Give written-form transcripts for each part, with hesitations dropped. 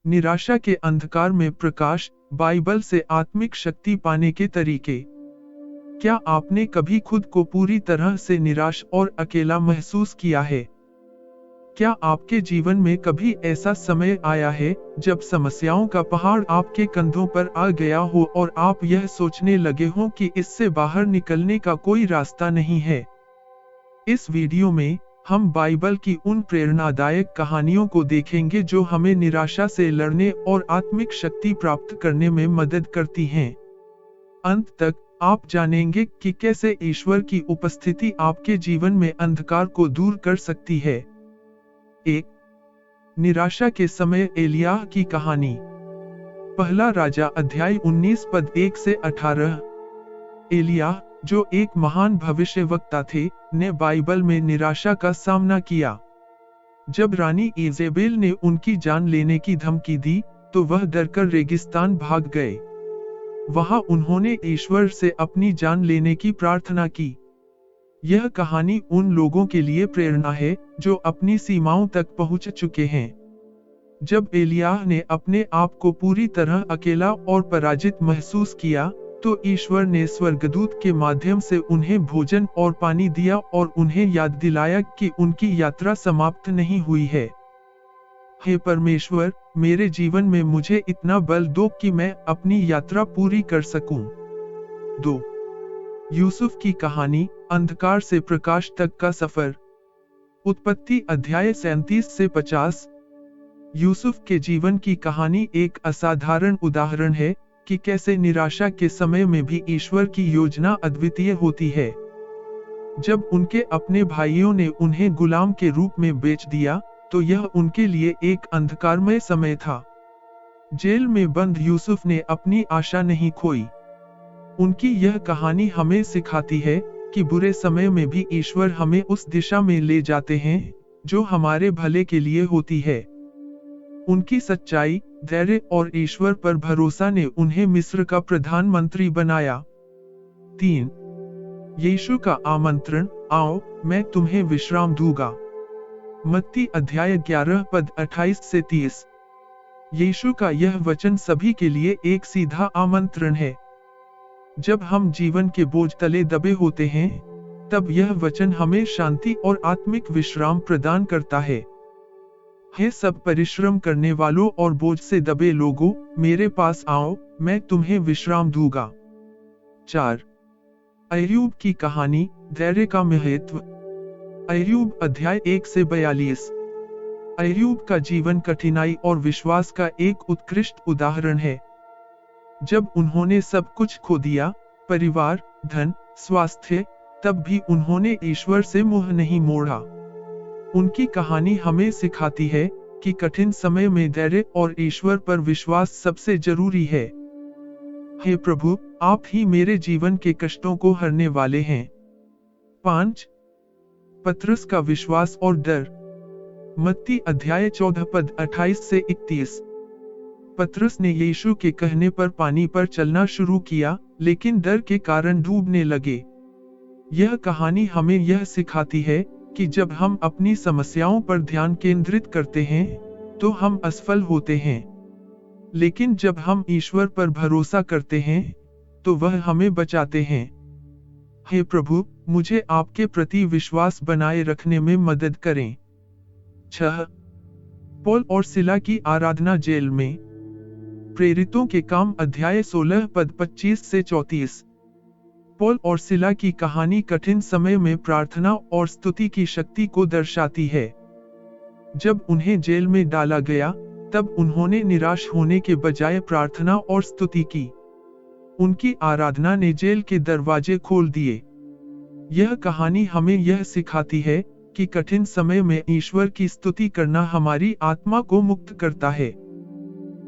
निराशा के अंधकार में प्रकाश, बाइबल से आत्मिक शक्ति पाने के तरीके। क्या आपने कभी खुद को पूरी तरह से निराश और अकेला महसूस किया है? क्या आपके जीवन में कभी ऐसा समय आया है जब समस्याओं का पहाड़ आपके कंधों पर आ गया हो और आप यह सोचने लगे हो कि इससे बाहर निकलने का कोई रास्ता नहीं है? इस वीडियो में हम बाइबल की उन प्रेरणादायक कहानियों को देखेंगे जो हमें निराशा से लड़ने और आत्मिक शक्ति प्राप्त करने में मदद करती हैं। अंत तक आप जानेंगे कि कैसे ईश्वर की उपस्थिति आपके जीवन में अंधकार को दूर कर सकती है। 1. निराशा के समय एलियाह की कहानी। पहला राजा अध्याय 19 पद 1 से 18। एलियाह, जो एक महान भविष्यवक्ता थे, ने बाइबल में निराशा का सामना किया। जब रानी इजेबेल ने उनकी जान लेने की धमकी दी, तो वह डरकर रेगिस्तान भाग गए। वहां उन्होंने ईश्वर से अपनी जान लेने की प्रार्थना की। यह कहानी उन लोगों के लिए प्रेरणा है जो अपनी सीमाओं तक पहुंच चुके हैं। जब एलियाह ने अपने आप को पूरी तरह अकेला और पराजित महसूस किया, तो ईश्वर ने स्वर्गदूत के माध्यम से उन्हें भोजन और पानी दिया और उन्हें याद दिलाया कि उनकी यात्रा समाप्त नहीं हुई है। हे परमेश्वर, मेरे जीवन में मुझे इतना बल दो कि मैं अपनी यात्रा पूरी कर सकूं। 2. यूसुफ की कहानी, अंधकार से प्रकाश तक का सफर। उत्पत्ति अध्याय 37 से 50। यूसुफ के जीवन की कहानी एक असाधारण उदाहरण है कि कैसे निराशा के समय में भी ईश्वर की योजना अद्वितीय होती है। जब उनके अपने भाइयों ने उन्हें गुलाम के रूप में बेच दिया, तो यह उनके लिए एक अंधकारमय समय था। जेल में बंद यूसुफ ने अपनी आशा नहीं खोई। उनकी यह कहानी हमें सिखाती है कि बुरे समय में भी ईश्वर हमें उस दिशा में ले जाते हैं जो हमारे भले के लिए होती है। उनकी सच्चाई, धैर्य और ईश्वर पर भरोसा ने उन्हें मिस्र का प्रधानमंत्री बनाया। 3. यीशु का आमंत्रण, आओ, मैं तुम्हें विश्राम दूंगा। मत्ती अध्याय 11 पद 28 से 30। यीशु का यह वचन सभी के लिए एक सीधा आमंत्रण है। जब हम जीवन के बोझ तले दबे होते हैं, तब यह वचन हमें शांति और आत्मिक विश्राम प्रदान करता है। हे सब परिश्रम करने वालों और बोझ से दबे लोगों, मेरे पास आओ, मैं तुम्हें विश्राम दूंगा। 4. अय्यूब की कहानी, धैर्य का महत्व। अय्यूब अध्याय 1 से 42। अय्यूब का जीवन कठिनाई और विश्वास का एक उत्कृष्ट उदाहरण है। जब उन्होंने सब कुछ खो दिया, परिवार, धन, स्वास्थ्य, तब भी उन्होंने ईश्वर से मुंह नहीं मोड़ा। उनकी कहानी हमें सिखाती है कि कठिन समय में धैर्य और ईश्वर पर विश्वास सबसे जरूरी है। हे प्रभु, आप ही मेरे जीवन के कष्टों को हरने वाले हैं। 5. पतरस का विश्वास और डर। मत्ती अध्याय 14 पद 28 से 31। पतरस ने यीशु के कहने पर पानी पर चलना शुरू किया, लेकिन डर के कारण डूबने लगे। यह कहानी हमें यह सिखाती है कि जब हम अपनी समस्याओं पर ध्यान केंद्रित करते हैं, तो हम असफल होते हैं। लेकिन जब हम ईश्वर पर भरोसा करते हैं, तो वह हमें बचाते हैं। हे प्रभु, मुझे आपके प्रति विश्वास बनाए रखने में मदद करें। 6. पौल और सिला की आराधना जेल में। प्रेरितों के काम अध्याय 16 पद 25 से 34। पौल और सिला की कहानी कठिन समय में प्रार्थना और स्तुति की शक्ति को दर्शाती है। जब उन्हें जेल में डाला गया, तब उन्होंने निराश होने के बजाय प्रार्थना और स्तुति की। उनकी आराधना ने जेल के दरवाजे खोल दिए। यह कहानी हमें यह सिखाती है कि कठिन समय में ईश्वर की स्तुति करना हमारी आत्मा को मुक्त करता है।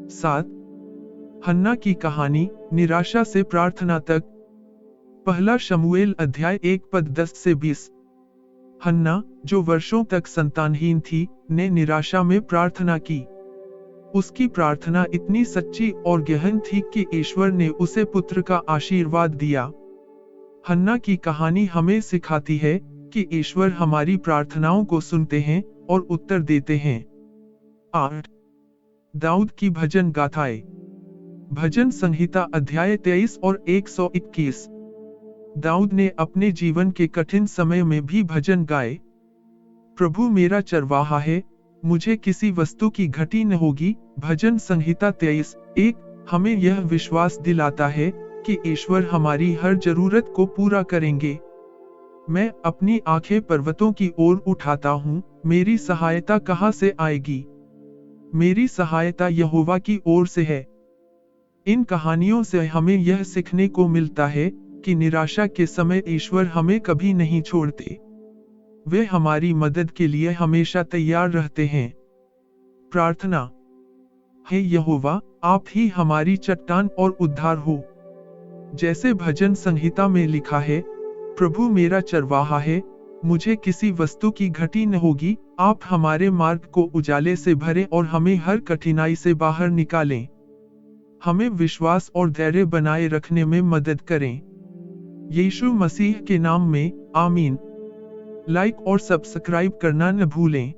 7. हन्ना की कहानी, निराशा से प्रार्थना तक। पहला शमूएल अध्याय 1 पद 10 से 20। हन्ना, जो वर्षों तक संतानहीन थी, ने निराशा में प्रार्थना की। उसकी प्रार्थना इतनी सच्ची और गहन थी कि ईश्वर ने उसे पुत्र का आशीर्वाद दिया। हन्ना की कहानी हमें सिखाती है कि ईश्वर हमारी प्रार्थनाओं को सुनते हैं और उत्तर देते हैं। 8. दाऊद की भजन गाथाएं। भजन संहिता अध्याय 23 और 121। दाऊद ने अपने जीवन के कठिन समय में भी भजन गाए। प्रभु मेरा चरवाहा है, मुझे किसी वस्तु की घटी न होगी। भजन संहिता 23:1 हमें यह विश्वास दिलाता है कि ईश्वर हमारी हर जरूरत को पूरा करेंगे। मैं अपनी आंखें पर्वतों की ओर उठाता हूँ, मेरी सहायता कहाँ से आएगी? मेरी सहायता यहोवा की ओर से है। इन कहानियों से हमें यह सीखने को मिलता है कि निराशा के समय ईश्वर हमें कभी नहीं छोड़ते। वे हमारी मदद के लिए हमेशा तैयार रहते हैं। प्रार्थना। हे यहोवा, आप ही हमारी चट्टान और उद्धार हो। जैसे भजन संहिता में लिखा है, प्रभु मेरा चरवाहा है, मुझे किसी वस्तु की घटी न होगी। आप हमारे मार्ग को उजाले से भरें और हमें हर कठिनाई से बाहर निकालें। हमें विश्वास और धैर्य बनाए रखने में मदद करें। यीशु मसीह के नाम में, आमीन। लाइक और सब्सक्राइब करना न भूलें।